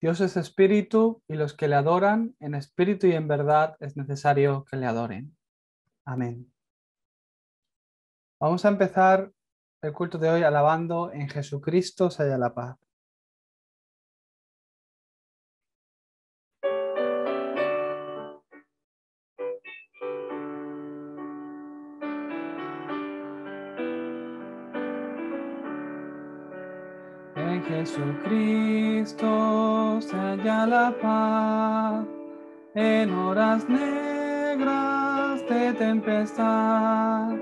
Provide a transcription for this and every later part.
Dios es espíritu y los que le adoran en espíritu y en verdad es necesario que le adoren. Amén. Vamos a empezar el culto de hoy alabando en Jesucristo se halla la paz. En Jesucristo se halla la paz, en horas negras de tempestad,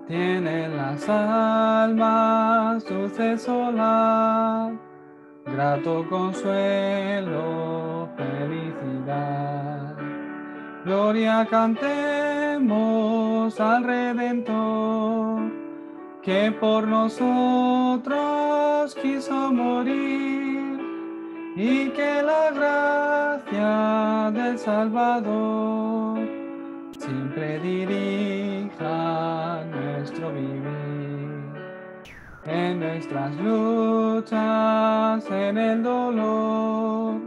tienen las almas dulce solar, grato consuelo, felicidad. Gloria cantemos al Redentor, que por nosotros quiso morir, y que la gracia del Salvador siempre dirija nuestro vivir. En nuestras luchas, en el dolor,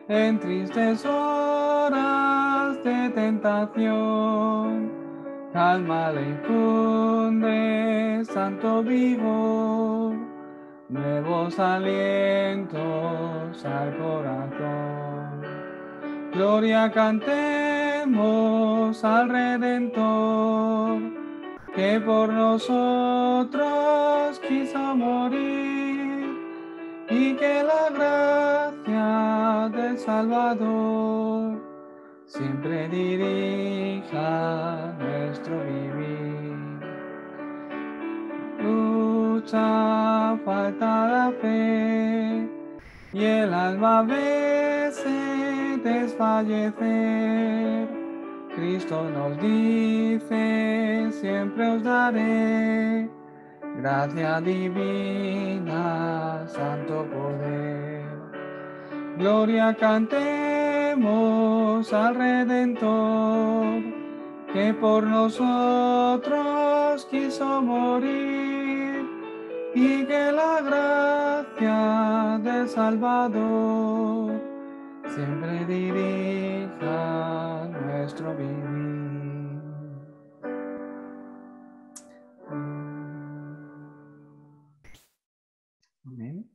en tristes horas de tentación, calma le infunde santo vigor, nuevos alientos al corazón. Gloria cantemos al Redentor, que por nosotros quiso morir, y que la gracia del Salvador siempre dirija nuestro vivir. Lucha, falta la fe, y el alma a veces desfallecer. Cristo nos dice, siempre os daré gracia divina, santo poder. Gloria cantemos al Redentor, que por nosotros quiso morir, y que la gracia del Salvador siempre dirija nuestro vivir. Amén.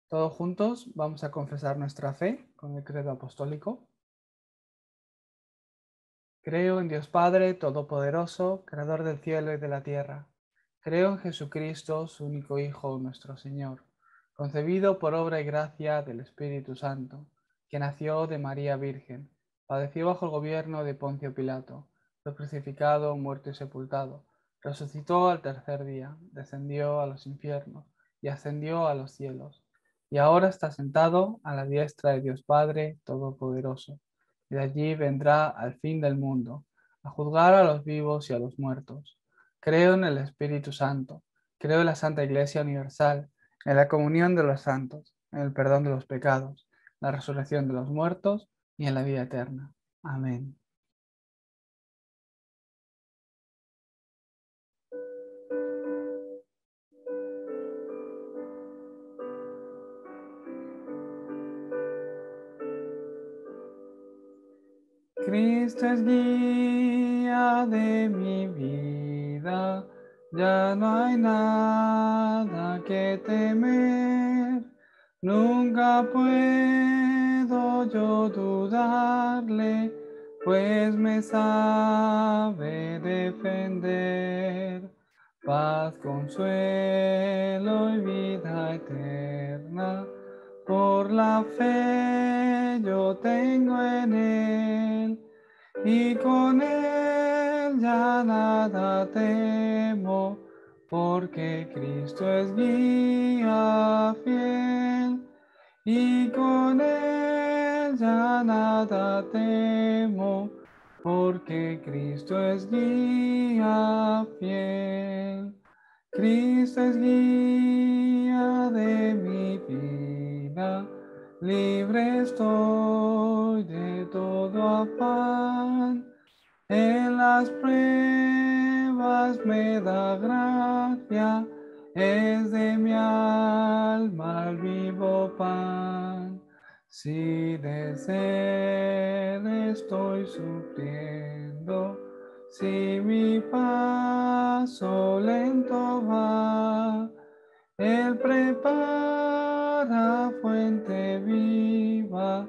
Todos juntos vamos a confesar nuestra fe con el credo apostólico. Creo en Dios Padre Todopoderoso, Creador del cielo y de la tierra. Creo en Jesucristo, su único Hijo, nuestro Señor, concebido por obra y gracia del Espíritu Santo, que nació de María Virgen, padeció bajo el gobierno de Poncio Pilato, fue crucificado, muerto y sepultado, resucitó al tercer día, descendió a los infiernos y ascendió a los cielos, y ahora está sentado a la diestra de Dios Padre Todopoderoso, y de allí vendrá al fin del mundo, a juzgar a los vivos y a los muertos. Creo en el Espíritu Santo, creo en la Santa Iglesia Universal, en la comunión de los santos, en el perdón de los pecados, la resurrección de los muertos y en la vida eterna. Amén. Cristo es guía de mi vida, ya no hay nada que temer, nunca puedo yo dudarle, pues me sabe defender. Paz, consuelo y vida eterna, por la fe yo tengo en Él, y con Él ya nada temo, porque Cristo es guía fiel, y con Él ya nada temo, porque Cristo es guía fiel. Cristo es guía de mi vida, libre estoy de todo afán. En las pruebas me da gracia, es de mi alma el vivo pan. Si de sed estoy sufriendo, si mi paso lento va, Él prepara fuente viva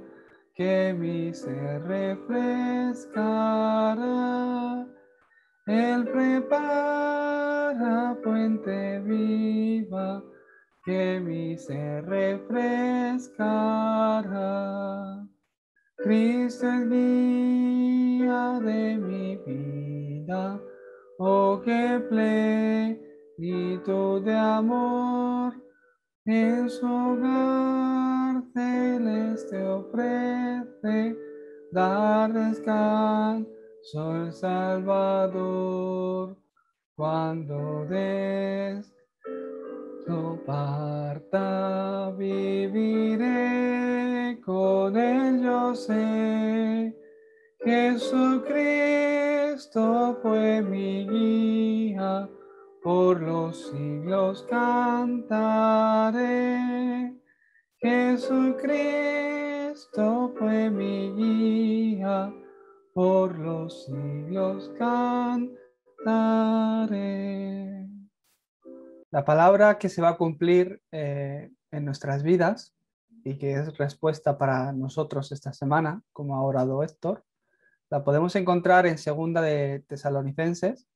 que mi ser refrescará. Él prepara fuente viva que mi ser refrescará. Cristo es guía de mi vida, oh qué plenitud de amor, en su hogar celeste ofrece dar descanso el Salvador. Cuando des tu parta, viviré con él, yo sé. Jesucristo fue mi guía, por los siglos cantaré. Jesucristo fue mi guía, por los siglos cantaré. La palabra que se va a cumplir en nuestras vidas y que es respuesta para nosotros esta semana, como ha orado Héctor, la podemos encontrar en 2 de Tesalonicenses,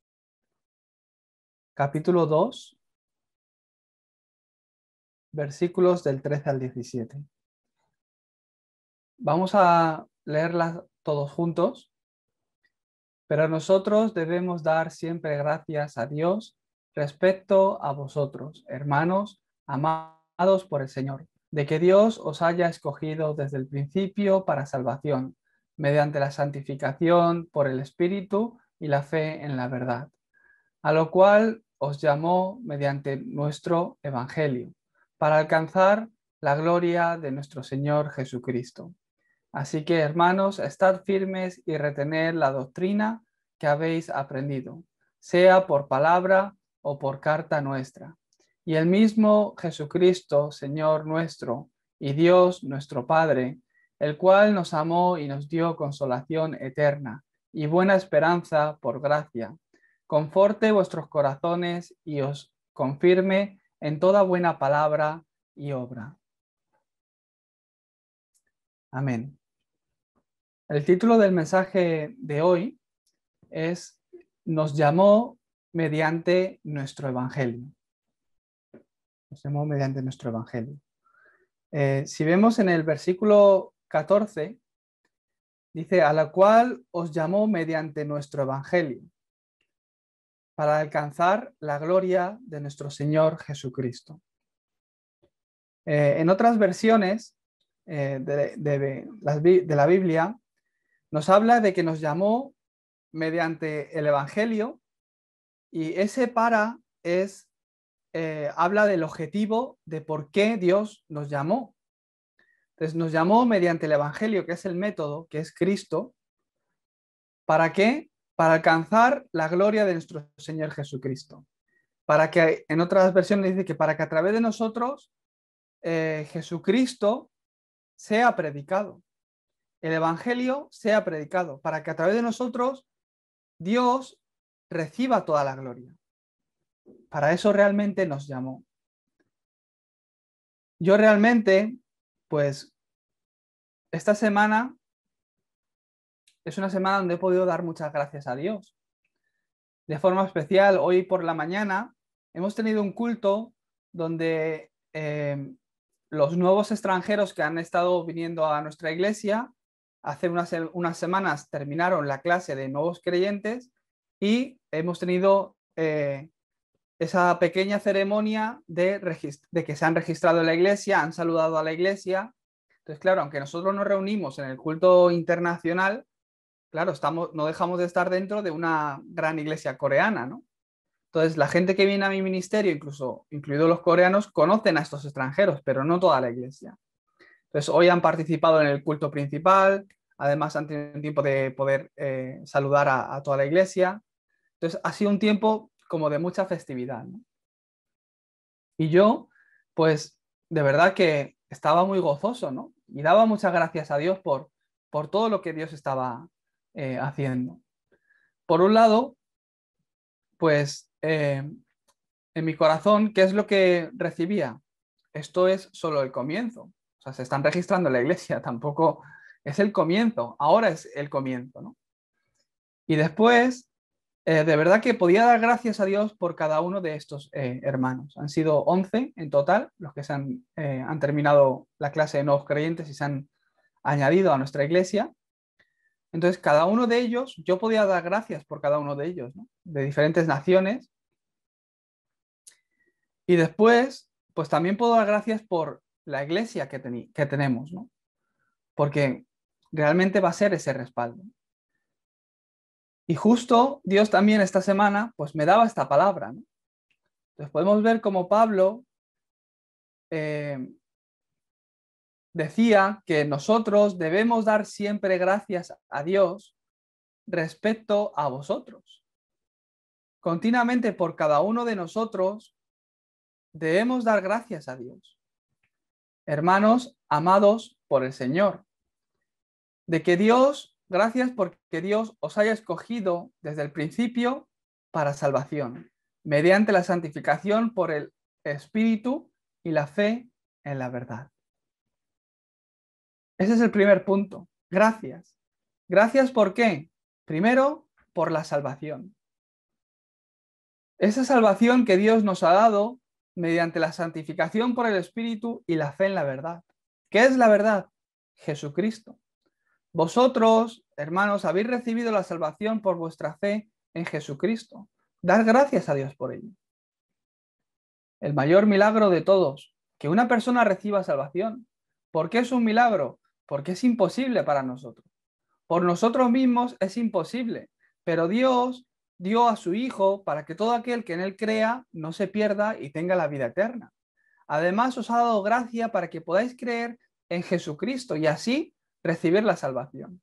capítulo 2, versículos del 13 al 17. Vamos a leerlas todos juntos, pero nosotros debemos dar siempre gracias a Dios respecto a vosotros, hermanos, amados por el Señor, de que Dios os haya escogido desde el principio para salvación, mediante la santificación por el Espíritu y la fe en la verdad, a lo cual os llamó mediante nuestro Evangelio, para alcanzar la gloria de nuestro Señor Jesucristo. Así que, hermanos, estad firmes y retened la doctrina que habéis aprendido, sea por palabra o por carta nuestra. Y el mismo Jesucristo, Señor nuestro, y Dios nuestro Padre, el cual nos amó y nos dio consolación eterna y buena esperanza por gracia, conforte vuestros corazones y os confirme en toda buena palabra y obra. Amén. El título del mensaje de hoy es Nos llamó mediante nuestro Evangelio. Nos llamó mediante nuestro Evangelio. Si vemos en el versículo 14, dice, a la cual os llamó mediante nuestro Evangelio, para alcanzar la gloria de nuestro Señor Jesucristo. En otras versiones de la Biblia, nos habla de que nos llamó mediante el Evangelio, y ese para habla del objetivo de por qué Dios nos llamó. Entonces nos llamó mediante el Evangelio, que es el método, que es Cristo. ¿Para qué? Para alcanzar la gloria de nuestro Señor Jesucristo. Para que, en otras versiones dice que para que a través de nosotros Jesucristo sea predicado. El Evangelio sea predicado, para que a través de nosotros Dios reciba toda la gloria. Para eso realmente nos llamó. Yo realmente, pues, esta semana es una semana donde he podido dar muchas gracias a Dios. De forma especial, hoy por la mañana hemos tenido un culto donde los nuevos extranjeros que han estado viniendo a nuestra iglesia, hace unas semanas terminaron la clase de nuevos creyentes y hemos tenido esa pequeña ceremonia de que se han registrado en la iglesia, han saludado a la iglesia. Entonces, claro, aunque nosotros nos reunimos en el culto internacional, claro, no dejamos de estar dentro de una gran iglesia coreana, ¿no? Entonces, la gente que viene a mi ministerio, incluidos los coreanos, conocen a estos extranjeros, pero no toda la iglesia. Entonces, hoy han participado en el culto principal, además han tenido tiempo de poder saludar a toda la iglesia. Entonces, ha sido un tiempo como de mucha festividad, ¿no? Y yo, pues, de verdad que estaba muy gozoso, ¿no? Y daba muchas gracias a Dios por todo lo que Dios estaba haciendo. Por un lado, pues, en mi corazón, ¿qué es lo que recibía? Esto es solo el comienzo. O sea, se están registrando en la iglesia, tampoco es el comienzo, ahora es el comienzo, ¿no? Y después, de verdad que podía dar gracias a Dios por cada uno de estos hermanos. Han sido 11 en total los que han terminado la clase de nuevos creyentes y se han añadido a nuestra iglesia. Entonces, cada uno de ellos, yo podía dar gracias por cada uno de ellos, ¿no? De diferentes naciones. Y después, pues también puedo dar gracias por la iglesia que tenemos, ¿no? Porque realmente va a ser ese respaldo. Y justo Dios también esta semana, pues me daba esta palabra, ¿no? Entonces podemos ver cómo Pablo decía que nosotros debemos dar siempre gracias a Dios respecto a vosotros. Continuamente por cada uno de nosotros debemos dar gracias a Dios. Hermanos amados por el Señor, de que Dios, gracias porque Dios os haya escogido desde el principio para salvación, mediante la santificación por el Espíritu y la fe en la verdad. Ese es el primer punto. Gracias. Gracias ¿por qué? Primero, por la salvación. Esa salvación que Dios nos ha dado mediante la santificación por el Espíritu y la fe en la verdad. ¿Qué es la verdad? Jesucristo. Vosotros, hermanos, habéis recibido la salvación por vuestra fe en Jesucristo. Dar gracias a Dios por ello. El mayor milagro de todos, que una persona reciba salvación. ¿Por qué es un milagro? Porque es imposible para nosotros. Por nosotros mismos es imposible, pero Dios dio a su Hijo para que todo aquel que en Él crea no se pierda y tenga la vida eterna. Además, os ha dado gracia para que podáis creer en Jesucristo y así recibir la salvación.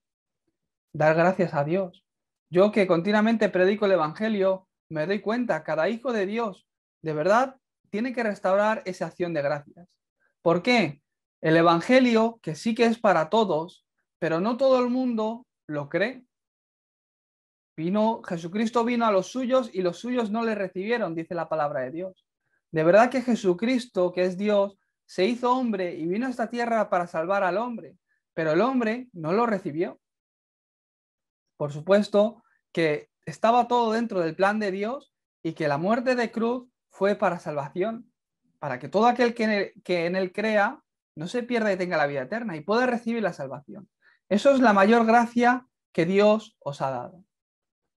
Dar gracias a Dios. Yo que continuamente predico el Evangelio, me doy cuenta, cada hijo de Dios, de verdad, tiene que restaurar esa acción de gracias. ¿Por qué? El Evangelio, que sí que es para todos, pero no todo el mundo lo cree. Jesucristo vino a los suyos y los suyos no le recibieron, dice la palabra de Dios. De verdad que Jesucristo, que es Dios, se hizo hombre y vino a esta tierra para salvar al hombre, pero el hombre no lo recibió. Por supuesto que estaba todo dentro del plan de Dios y que la muerte de cruz fue para salvación, para que todo aquel que en él crea no se pierda y tenga la vida eterna y pueda recibir la salvación. Eso es la mayor gracia que Dios os ha dado.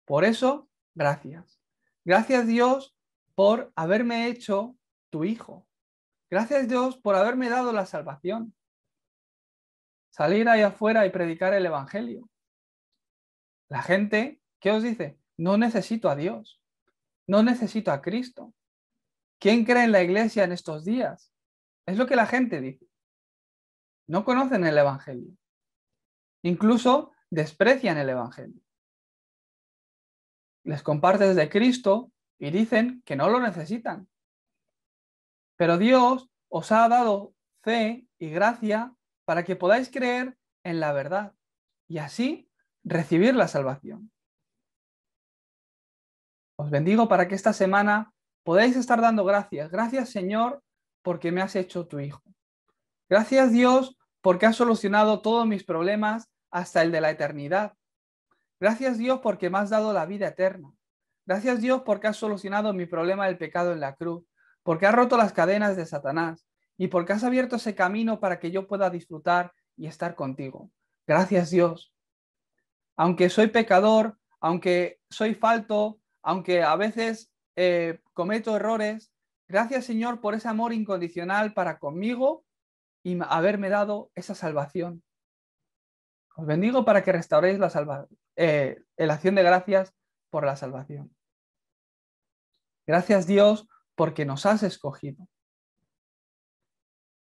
Por eso, gracias. Gracias Dios por haberme hecho tu hijo. Gracias Dios por haberme dado la salvación. Salir ahí afuera y predicar el Evangelio. La gente, ¿qué os dice? No necesito a Dios, no necesito a Cristo. ¿Quién cree en la iglesia en estos días? Es lo que la gente dice. No conocen el Evangelio. Incluso desprecian el Evangelio. Les compartes de Cristo y dicen que no lo necesitan. Pero Dios os ha dado fe y gracia para que podáis creer en la verdad y así recibir la salvación. Os bendigo para que esta semana podáis estar dando gracias. Gracias, Señor, porque me has hecho tu hijo. Gracias, Dios, porque has solucionado todos mis problemas hasta el de la eternidad. Gracias, Dios, porque me has dado la vida eterna. Gracias, Dios, porque has solucionado mi problema del pecado en la cruz, porque has roto las cadenas de Satanás y porque has abierto ese camino para que yo pueda disfrutar y estar contigo. Gracias, Dios. Aunque soy pecador, aunque soy falto, aunque a veces cometo errores, gracias Señor por ese amor incondicional para conmigo y haberme dado esa salvación. Os bendigo para que restauréis la acción de gracias por la salvación. Gracias Dios porque nos has escogido.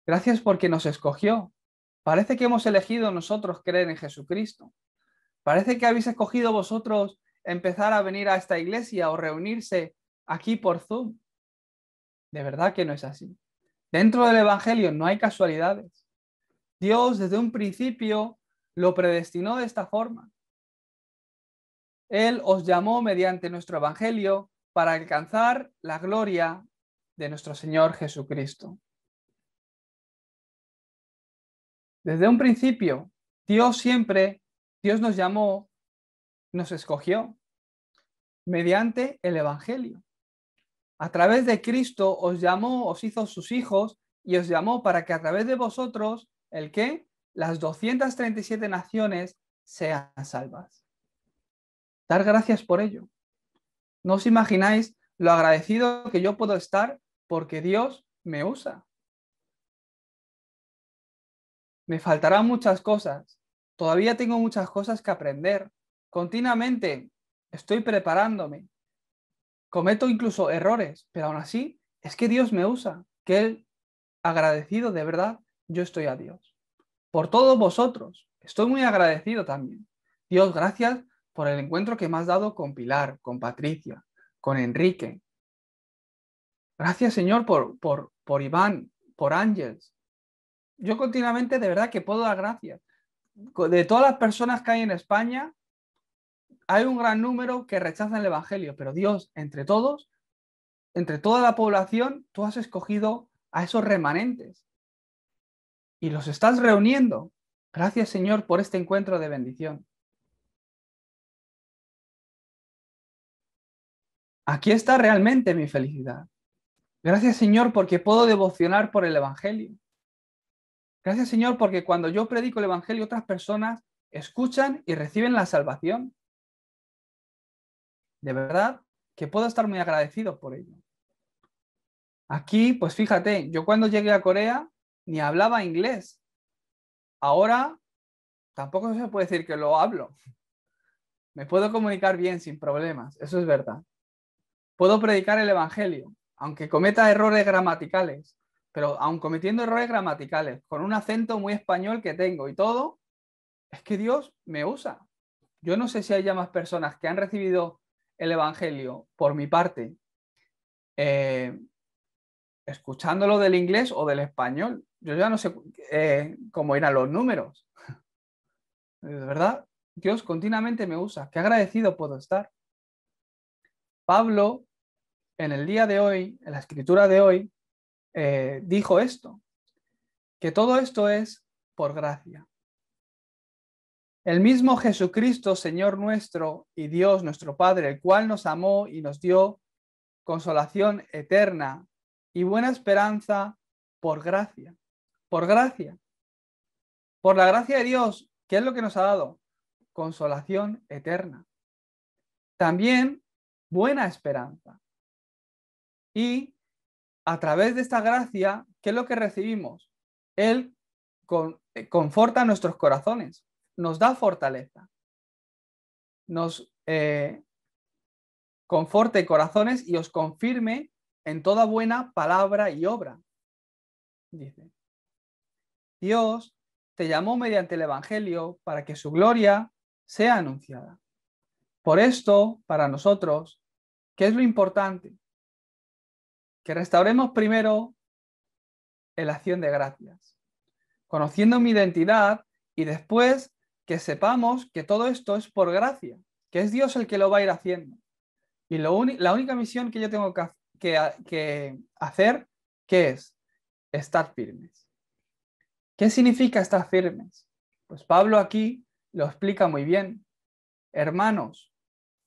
Gracias porque nos escogió. Parece que hemos elegido nosotros creer en Jesucristo. Parece que habéis escogido vosotros empezar a venir a esta iglesia o reunirse aquí por Zoom. De verdad que no es así. Dentro del Evangelio no hay casualidades. Dios desde un principio lo predestinó de esta forma. Él os llamó mediante nuestro Evangelio para alcanzar la gloria de nuestro Señor Jesucristo. Desde un principio, Dios nos llamó, nos escogió mediante el Evangelio. A través de Cristo os llamó, os hizo sus hijos y os llamó para que a través de vosotros, ¿el qué? Las 237 naciones sean salvas. Dar gracias por ello. No os imagináis lo agradecido que yo puedo estar porque Dios me usa. Me faltarán muchas cosas. Todavía tengo muchas cosas que aprender. Continuamente estoy preparándome. Cometo incluso errores, pero aún así es que Dios me usa. Que Él, agradecido de verdad, yo estoy a Dios. Por todos vosotros. Estoy muy agradecido también. Dios, gracias por el encuentro que me has dado con Pilar, con Patricia, con Enrique. Gracias, Señor, por Iván, por Ángeles. Yo continuamente de verdad que puedo dar gracias. De todas las personas que hay en España, hay un gran número que rechazan el Evangelio, pero Dios, entre todos, entre toda la población, tú has escogido a esos remanentes y los estás reuniendo. Gracias, Señor, por este encuentro de bendición. Aquí está realmente mi felicidad. Gracias, Señor, porque puedo devocionar por el Evangelio. Gracias, Señor, porque cuando yo predico el Evangelio, otras personas escuchan y reciben la salvación. De verdad que puedo estar muy agradecido por ello. Aquí, pues fíjate, yo cuando llegué a Corea ni hablaba inglés. Ahora tampoco se puede decir que lo hablo. Me puedo comunicar bien sin problemas, eso es verdad. Puedo predicar el Evangelio, aunque cometa errores gramaticales, pero aun cometiendo errores gramaticales, con un acento muy español que tengo y todo, es que Dios me usa. Yo no sé si hay ya más personas que han recibido el Evangelio por mi parte, escuchándolo del inglés o del español. Yo ya no sé cómo irán los números. De verdad, Dios continuamente me usa. Qué agradecido puedo estar. Pablo, en el día de hoy, en la escritura de hoy, dijo esto, que todo esto es por gracia. El mismo Jesucristo, Señor nuestro y Dios nuestro Padre, el cual nos amó y nos dio consolación eterna y buena esperanza por gracia. Por gracia. Por la gracia de Dios, ¿qué es lo que nos ha dado? Consolación eterna. También buena esperanza. Y a través de esta gracia, ¿qué es lo que recibimos? Él conforta nuestros corazones, nos da fortaleza, nos conforte corazones y os confirme en toda buena palabra y obra. Dice, Dios te llamó mediante el Evangelio para que su gloria sea anunciada. Por esto, para nosotros, ¿qué es lo importante? Que restauremos primero la acción de gracias, conociendo mi identidad y después que sepamos que todo esto es por gracia, que es Dios el que lo va a ir haciendo. Y la única misión que yo tengo que hacer, ¿qué es? Estar firmes. ¿Qué significa estar firmes? Pues Pablo aquí lo explica muy bien. Hermanos,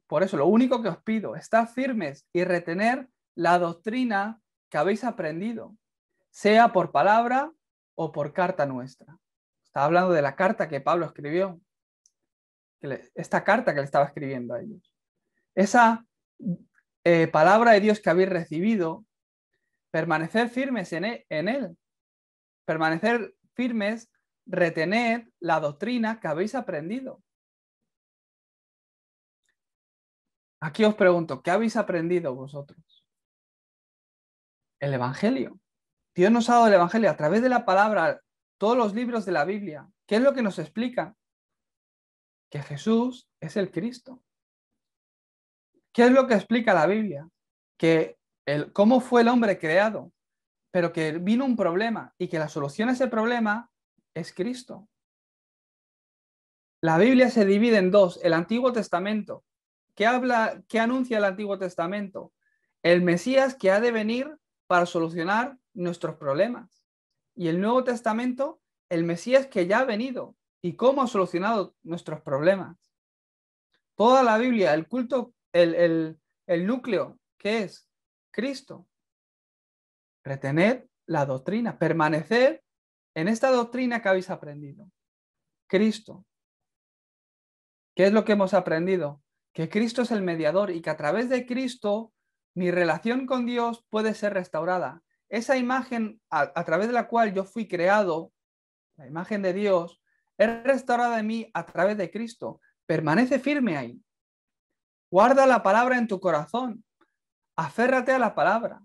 por eso lo único que os pido, estar firmes y retener la doctrina que habéis aprendido, sea por palabra o por carta nuestra. Está hablando de la carta que Pablo escribió, esta carta que le estaba escribiendo a ellos. Esa palabra de Dios que habéis recibido, permanecer firmes en él, permanecer firmes, retener la doctrina que habéis aprendido. Aquí os pregunto, ¿qué habéis aprendido vosotros? El Evangelio. Dios nos ha dado el Evangelio a través de la palabra, todos los libros de la Biblia. ¿Qué es lo que nos explica? Que Jesús es el Cristo. ¿Qué es lo que explica la Biblia? Que cómo fue el hombre creado, pero que vino un problema y que la solución a ese problema es Cristo. La Biblia se divide en dos: el Antiguo Testamento. ¿Qué anuncia el Antiguo Testamento? El Mesías que ha de venir para solucionar nuestros problemas. Y el Nuevo Testamento, el Mesías que ya ha venido y cómo ha solucionado nuestros problemas. Toda la Biblia, el culto, el núcleo, ¿qué es? Cristo. Retener la doctrina, permanecer en esta doctrina que habéis aprendido. Cristo. ¿Qué es lo que hemos aprendido? Que Cristo es el mediador y que a través de Cristo mi relación con Dios puede ser restaurada. Esa imagen a través de la cual yo fui creado, la imagen de Dios, es restaurada en mí a través de Cristo. Permanece firme ahí. Guarda la palabra en tu corazón. Aférrate a la palabra.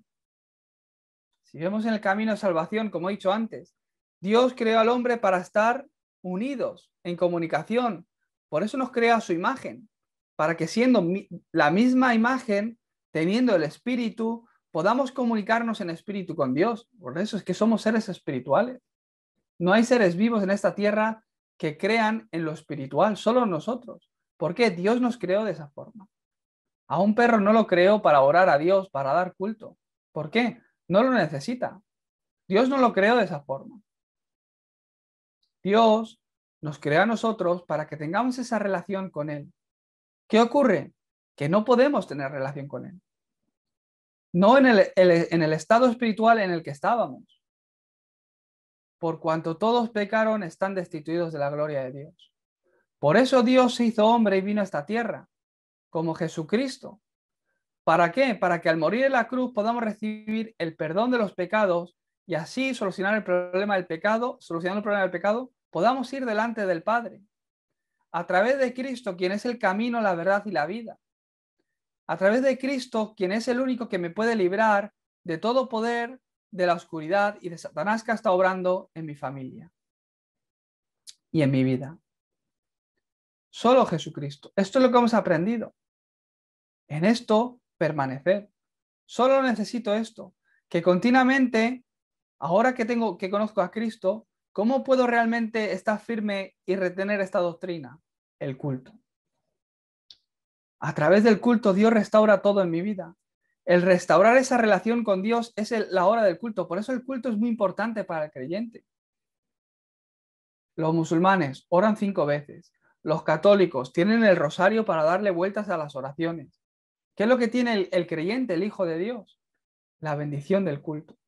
Si vemos en el camino de salvación, como he dicho antes, Dios creó al hombre para estar unidos, en comunicación. Por eso nos crea a su imagen, para que siendo la misma imagen, teniendo el espíritu, podamos comunicarnos en espíritu con Dios. Por eso es que somos seres espirituales. No hay seres vivos en esta tierra que crean en lo espiritual, solo nosotros. ¿Por qué? Dios nos creó de esa forma. A un perro no lo creó para orar a Dios, para dar culto. ¿Por qué? No lo necesita. Dios no lo creó de esa forma. Dios nos creó a nosotros para que tengamos esa relación con Él. ¿Qué ocurre? Que no podemos tener relación con Él. No en el estado espiritual en el que estábamos. Por cuanto todos pecaron, están destituidos de la gloria de Dios. Por eso Dios se hizo hombre y vino a esta tierra, como Jesucristo. ¿Para qué? Para que al morir en la cruz podamos recibir el perdón de los pecados y así solucionando el problema del pecado, podamos ir delante del Padre. A través de Cristo, quien es el camino, la verdad y la vida. A través de Cristo, quien es el único que me puede librar de todo poder, de la oscuridad y de Satanás que está obrando en mi familia y en mi vida. Solo Jesucristo. Esto es lo que hemos aprendido. En esto permanecer. Solo necesito esto, que continuamente, ahora que conozco a Cristo, ¿cómo puedo realmente estar firme y retener esta doctrina? El culto. A través del culto Dios restaura todo en mi vida. El restaurar esa relación con Dios es la hora del culto. Por eso el culto es muy importante para el creyente. Los musulmanes oran 5 veces. Los católicos tienen el rosario para darle vueltas a las oraciones. ¿Qué es lo que tiene el creyente, el Hijo de Dios? La bendición del culto.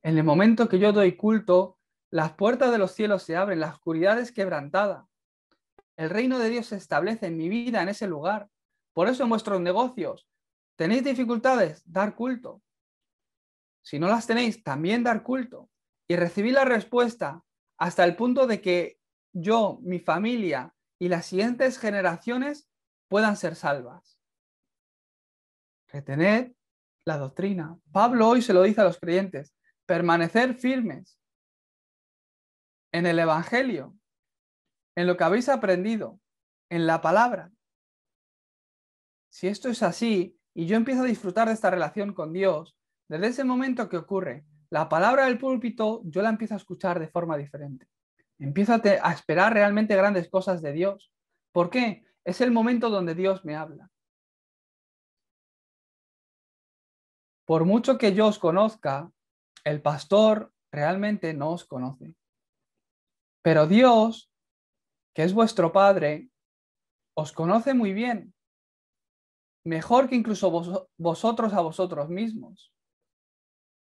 En el momento que yo doy culto, las puertas de los cielos se abren, la oscuridad es quebrantada. El reino de Dios se establece en mi vida, en ese lugar. Por eso en vuestros negocios, ¿tenéis dificultades? Dar culto. Si no las tenéis, también dar culto. Y recibir la respuesta hasta el punto de que yo, mi familia y las siguientes generaciones puedan ser salvas. Retener la doctrina. Pablo hoy se lo dice a los creyentes. Permanecer firmes en el Evangelio, en lo que habéis aprendido, en la palabra. Si esto es así y yo empiezo a disfrutar de esta relación con Dios, desde ese momento que ocurre, la palabra del púlpito yo la empiezo a escuchar de forma diferente. Empiezo a esperar realmente grandes cosas de Dios. ¿Por qué? Es el momento donde Dios me habla. Por mucho que yo os conozca, el pastor realmente no os conoce. Pero Dios, que es vuestro Padre, os conoce muy bien, mejor que incluso vosotros a vosotros mismos.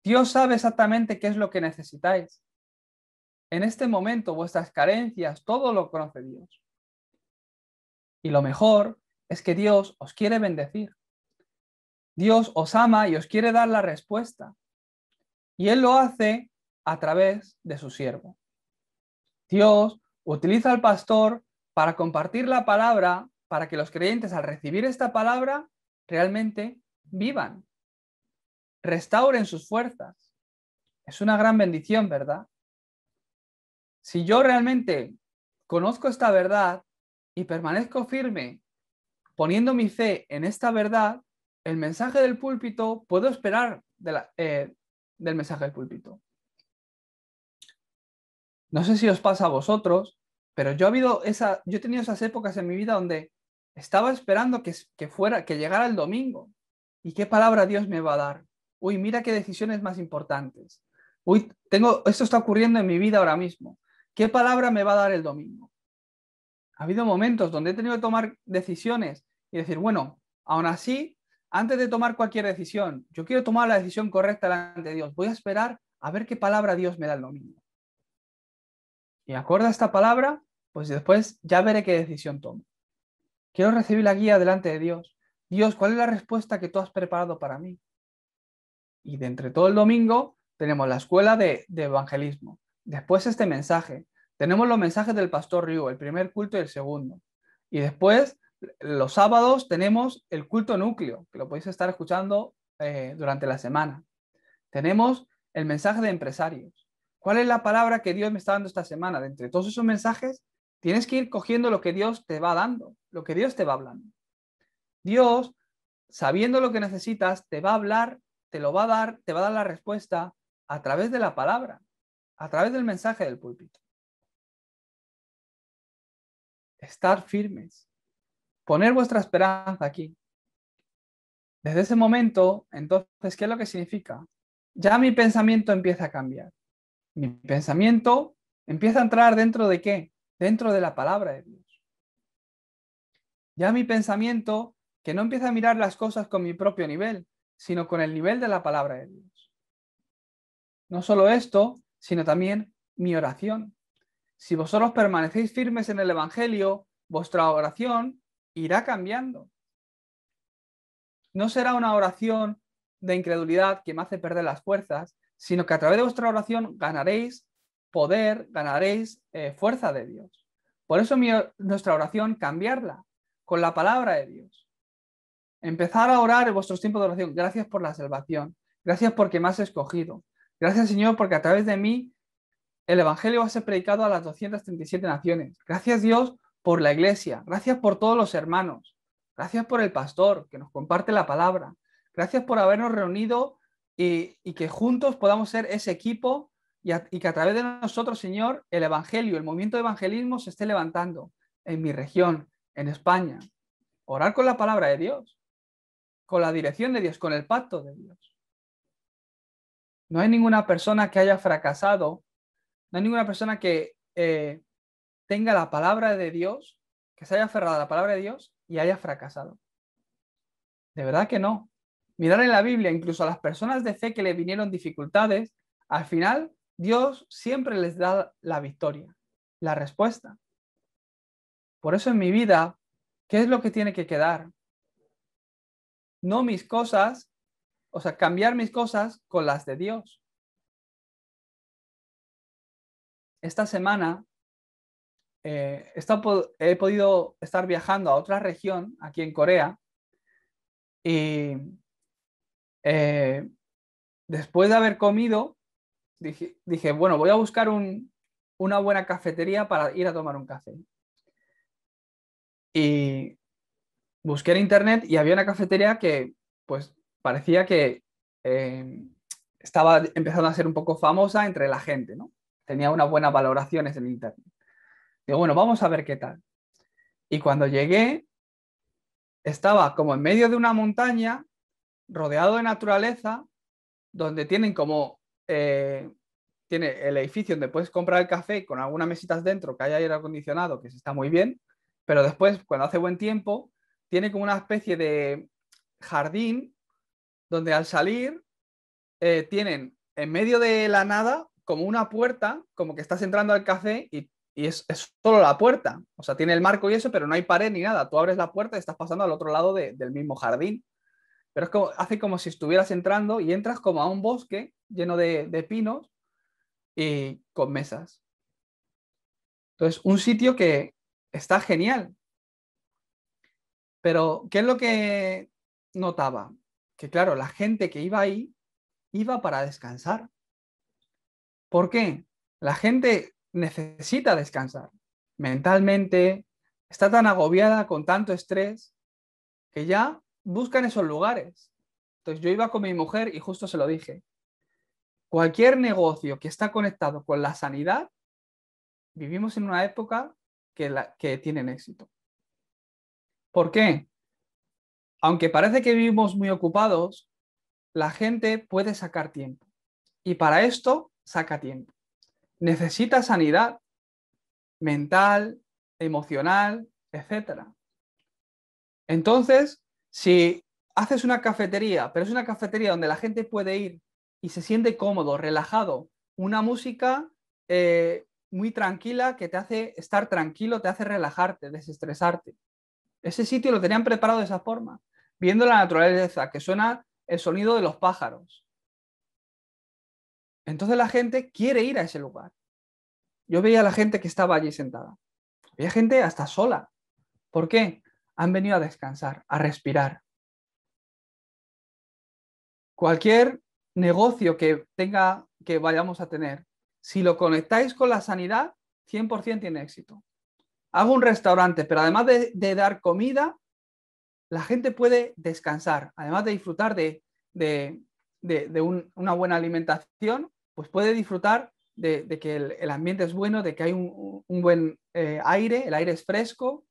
Dios sabe exactamente qué es lo que necesitáis. En este momento, vuestras carencias, todo lo conoce Dios. Y lo mejor es que Dios os quiere bendecir. Dios os ama y os quiere dar la respuesta. Y Él lo hace a través de su siervo. Dios utiliza al pastor para compartir la palabra, para que los creyentes al recibir esta palabra realmente vivan, restauren sus fuerzas. Es una gran bendición, ¿verdad? Si yo realmente conozco esta verdad y permanezco firme poniendo mi fe en esta verdad, el mensaje del púlpito puedo esperar del mensaje del púlpito. No sé si os pasa a vosotros, pero yo he tenido esas épocas en mi vida donde estaba esperando que llegara el domingo. ¿Y qué palabra Dios me va a dar? Uy, mira qué decisiones más importantes. Uy, esto está ocurriendo en mi vida ahora mismo. ¿Qué palabra me va a dar el domingo? Ha habido momentos donde he tenido que tomar decisiones y decir, bueno, aún así, antes de tomar cualquier decisión, yo quiero tomar la decisión correcta delante de Dios. Voy a esperar a ver qué palabra Dios me da el domingo. Y acorde a esta palabra, pues después ya veré qué decisión tomo. Quiero recibir la guía delante de Dios. Dios, ¿cuál es la respuesta que tú has preparado para mí? Y de entre todo el domingo tenemos la escuela de evangelismo. Después este mensaje. Tenemos los mensajes del pastor Ryu, el primer culto y el segundo. Y después, los sábados, tenemos el culto núcleo, que lo podéis estar escuchando durante la semana. Tenemos el mensaje de empresarios. ¿Cuál es la palabra que Dios me está dando esta semana? De entre todos esos mensajes, tienes que ir cogiendo lo que Dios te va dando, lo que Dios te va hablando. Dios, sabiendo lo que necesitas, te va a hablar, te lo va a dar, te va a dar la respuesta a través de la palabra, a través del mensaje del púlpito. Estar firmes. Poner vuestra esperanza aquí. Desde ese momento, entonces, ¿qué es lo que significa? Ya mi pensamiento empieza a cambiar. Mi pensamiento empieza a entrar dentro de ¿qué? Dentro de la palabra de Dios. Ya mi pensamiento que no empieza a mirar las cosas con mi propio nivel, sino con el nivel de la palabra de Dios. No solo esto, sino también mi oración. Si vosotros permanecéis firmes en el Evangelio, vuestra oración irá cambiando. No será una oración de incredulidad que me hace perder las fuerzas, sino que a través de vuestra oración ganaréis poder, ganaréis fuerza de Dios. Por eso nuestra oración, cambiarla con la palabra de Dios. Empezar a orar en vuestros tiempos de oración. Gracias por la salvación. Gracias porque me has escogido. Gracias, Señor, porque a través de mí el Evangelio va a ser predicado a las 237 naciones. Gracias, Dios, por la iglesia. Gracias por todos los hermanos. Gracias por el pastor que nos comparte la palabra. Gracias por habernos reunido y que juntos podamos ser ese equipo y que a través de nosotros, Señor, el Evangelio, el movimiento de evangelismo se esté levantando en mi región, en España. Orar con la palabra de Dios, con la dirección de Dios, con el pacto de Dios. No hay ninguna persona que haya fracasado, no hay ninguna persona que tenga la palabra de Dios, que se haya aferrado a la palabra de Dios y haya fracasado. De verdad que no. Mirar en la Biblia, incluso a las personas de fe que le vinieron dificultades, al final Dios siempre les da la victoria, la respuesta. Por eso en mi vida, ¿qué es lo que tiene que quedar? No mis cosas, o sea, cambiar mis cosas con las de Dios. Esta semana he podido estar viajando a otra región, aquí en Corea, y después de haber comido, dije, bueno, voy a buscar una buena cafetería para ir a tomar un café. Y busqué en internet y había una cafetería que pues parecía que estaba empezando a ser un poco famosa entre la gente, ¿no? Tenía unas buenas valoraciones en internet. Digo, bueno, vamos a ver qué tal. Y cuando llegué, estaba como en medio de una montaña, rodeado de naturaleza, donde tienen como tiene el edificio donde puedes comprar el café con algunas mesitas dentro, que haya aire acondicionado, que está muy bien, pero después, cuando hace buen tiempo, tiene como una especie de jardín donde al salir tienen en medio de la nada como una puerta, como que estás entrando al café y es solo la puerta. O sea, tiene el marco y eso, pero no hay pared ni nada. Tú abres la puerta y estás pasando al otro lado del mismo jardín. Pero es como, hace como si estuvieras entrando y entras como a un bosque lleno de pinos y con mesas. Entonces, un sitio que está genial. Pero, ¿qué es lo que notaba? Que claro, la gente que iba ahí iba para descansar. ¿Por qué? La gente necesita descansar mentalmente, está tan agobiada con tanto estrés que ya buscan esos lugares. Entonces yo iba con mi mujer y justo se lo dije. Cualquier negocio que está conectado con la sanidad, vivimos en una época que tienen éxito. ¿Por qué? Aunque parece que vivimos muy ocupados, la gente puede sacar tiempo. Y para esto saca tiempo. Necesita sanidad mental, emocional, etc. Entonces, si haces una cafetería, pero es una cafetería donde la gente puede ir y se siente cómodo, relajado, una música muy tranquila que te hace estar tranquilo, te hace relajarte, desestresarte. Ese sitio lo tenían preparado de esa forma, viendo la naturaleza, que suena el sonido de los pájaros. Entonces la gente quiere ir a ese lugar. Yo veía a la gente que estaba allí sentada. Había gente hasta sola. ¿Por qué? Han venido a descansar, a respirar. Cualquier negocio que vayamos a tener, si lo conectáis con la sanidad, 100% tiene éxito. Hago un restaurante, pero además de dar comida, la gente puede descansar, además de disfrutar de una buena alimentación, pues puede disfrutar de que el ambiente es bueno, de que hay un buen aire, el aire es fresco,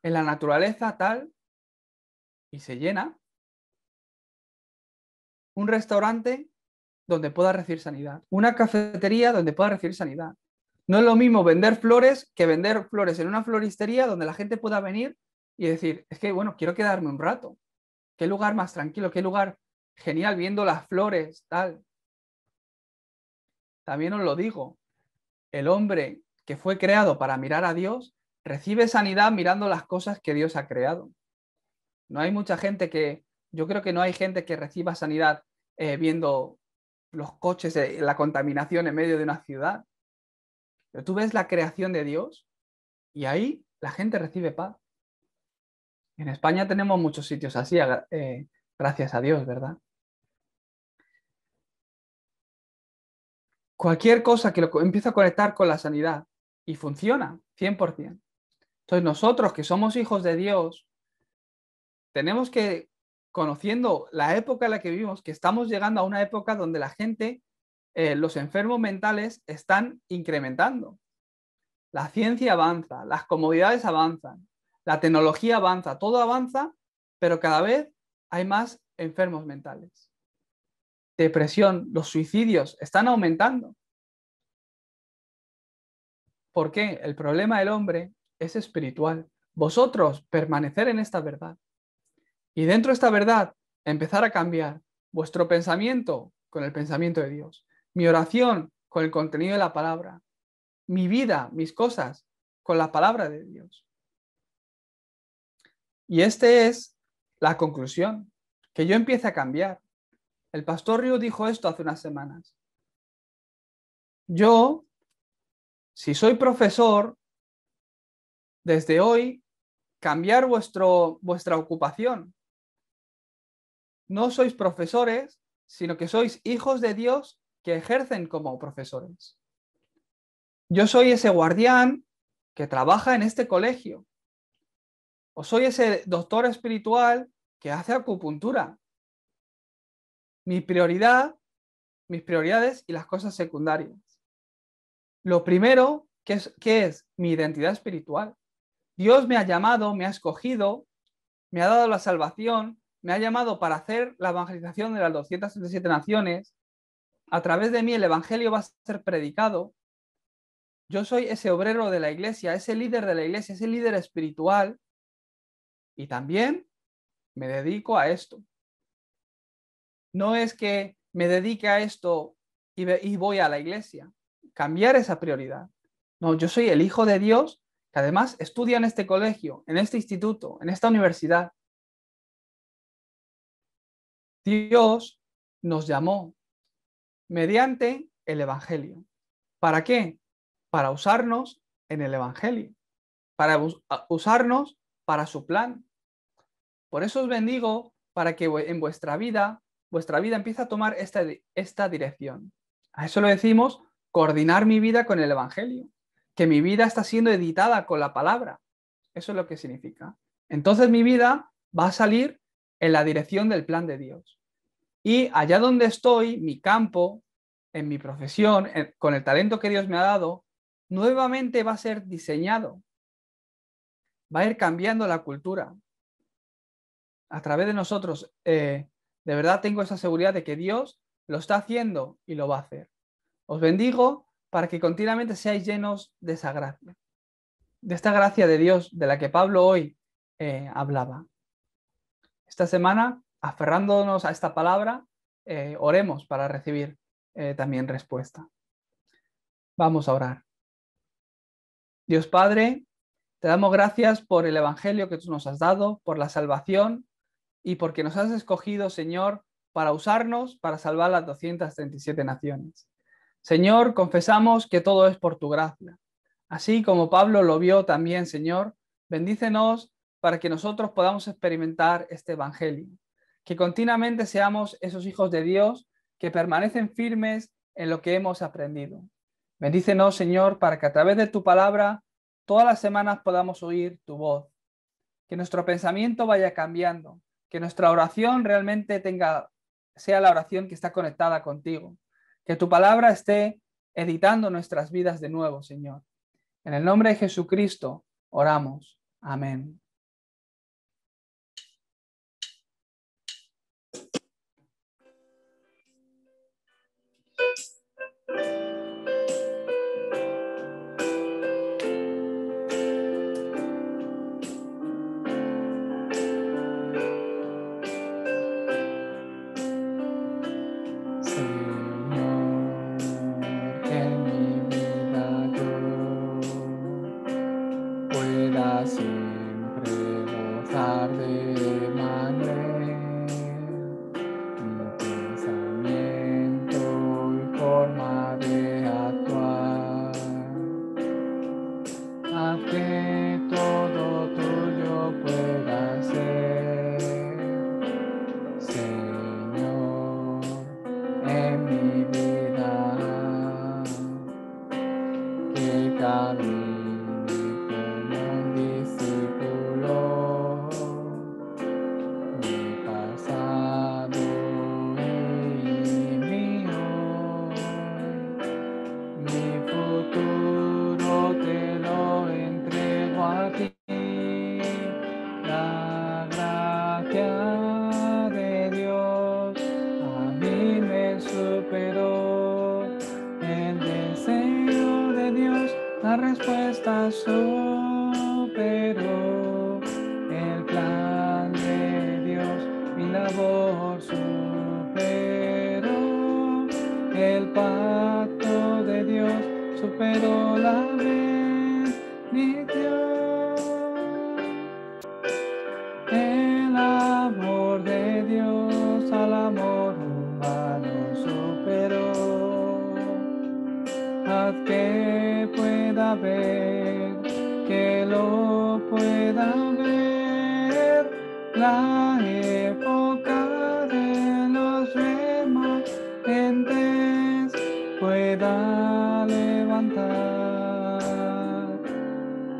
en la naturaleza tal, y se llena. Un restaurante donde pueda recibir sanidad, una cafetería donde pueda recibir sanidad. No es lo mismo vender flores que vender flores en una floristería donde la gente pueda venir y decir, es que, bueno, quiero quedarme un rato. Qué lugar más tranquilo, qué lugar genial viendo las flores, tal. También os lo digo, el hombre que fue creado para mirar a Dios recibe sanidad mirando las cosas que Dios ha creado. No hay mucha gente yo creo que no hay gente que reciba sanidad viendo los coches, la contaminación en medio de una ciudad. Pero tú ves la creación de Dios y ahí la gente recibe paz. En España tenemos muchos sitios así, gracias a Dios, ¿verdad? Cualquier cosa que lo empieza a conectar con la sanidad y funciona, 100%. Entonces nosotros que somos hijos de Dios, tenemos que, conociendo la época en la que vivimos, que estamos llegando a una época donde la gente, los enfermos mentales están incrementando. La ciencia avanza, las comodidades avanzan, la tecnología avanza, todo avanza, pero cada vez hay más enfermos mentales. Depresión, los suicidios están aumentando. ¿Por qué? El problema del hombre es espiritual. Vosotros permanecer en esta verdad. Y dentro de esta verdad, empezar a cambiar vuestro pensamiento con el pensamiento de Dios. Mi oración con el contenido de la palabra. Mi vida, mis cosas, con la palabra de Dios. Y esta es la conclusión, que yo empiece a cambiar. El pastor Río dijo esto hace unas semanas. Yo, si soy profesor, desde hoy, cambiar vuestra ocupación. No sois profesores, sino que sois hijos de Dios que ejercen como profesores. Yo soy ese guardián que trabaja en este colegio. O soy ese doctor espiritual que hace acupuntura. Mis prioridades y las cosas secundarias. Lo primero, ¿qué es? Mi identidad espiritual. Dios me ha llamado, me ha escogido, me ha dado la salvación, me ha llamado para hacer la evangelización de las 237 naciones. A través de mí el evangelio va a ser predicado. Yo soy ese obrero de la iglesia, ese líder de la iglesia, ese líder espiritual. Y también me dedico a esto. No es que me dedique a esto y voy a la iglesia. Cambiar esa prioridad. No, yo soy el hijo de Dios que además estudia en este colegio, en este instituto, en esta universidad. Dios nos llamó mediante el evangelio. ¿Para qué? Para usarnos en el evangelio. Para usarnos para su plan. Por eso os bendigo para que en vuestra vida empiece a tomar esta dirección. A eso lo decimos coordinar mi vida con el evangelio. Que mi vida está siendo editada con la palabra. Eso es lo que significa. Entonces mi vida va a salir en la dirección del plan de Dios. Y allá donde estoy, mi campo, en mi profesión, con el talento que Dios me ha dado, nuevamente va a ser diseñado. Va a ir cambiando la cultura. A través de nosotros, de verdad tengo esa seguridad de que Dios lo está haciendo y lo va a hacer. Os bendigo para que continuamente seáis llenos de esa gracia, de esta gracia de Dios de la que Pablo hoy hablaba. Esta semana, aferrándonos a esta palabra, oremos para recibir también respuesta. Vamos a orar. Dios Padre, te damos gracias por el Evangelio que tú nos has dado, por la salvación y porque nos has escogido, Señor, para usarnos para salvar las 237 naciones. Señor, confesamos que todo es por tu gracia. Así como Pablo lo vio también, Señor, bendícenos para que nosotros podamos experimentar este Evangelio, que continuamente seamos esos hijos de Dios que permanecen firmes en lo que hemos aprendido. Bendícenos, Señor, para que a través de tu palabra todas las semanas podamos oír tu voz, que nuestro pensamiento vaya cambiando, que nuestra oración realmente sea la oración que está conectada contigo, que tu palabra esté editando nuestras vidas de nuevo, Señor. En el nombre de Jesucristo oramos. Amén. Siempre gozar de Emmanuel, mi pensamiento y forma de actuar. Haz que todo tuyo pueda ser, Señor, en mi vida, que camine la respuesta superó el plan de Dios, mi labor superó el pacto de Dios, superó la bendición. El amor de Dios al amor humano superó. Haz que pueda ver, que lo pueda ver, la época de los remanentes pueda levantar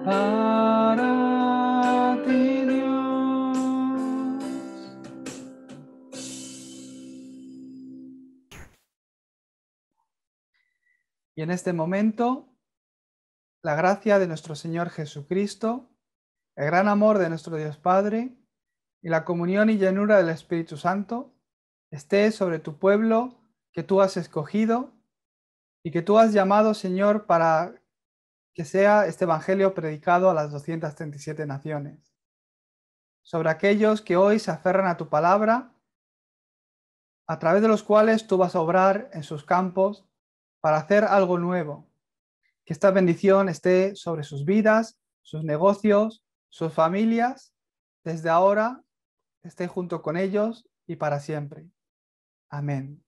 para ti, Dios. Y en este momento, la gracia de nuestro Señor Jesucristo, el gran amor de nuestro Dios Padre y la comunión y llenura del Espíritu Santo esté sobre tu pueblo que tú has escogido y que tú has llamado, Señor, para que sea este Evangelio predicado a las 237 naciones. Sobre aquellos que hoy se aferran a tu palabra, a través de los cuales tú vas a obrar en sus campos para hacer algo nuevo. Que esta bendición esté sobre sus vidas, sus negocios, sus familias, desde ahora esté junto con ellos y para siempre. Amén.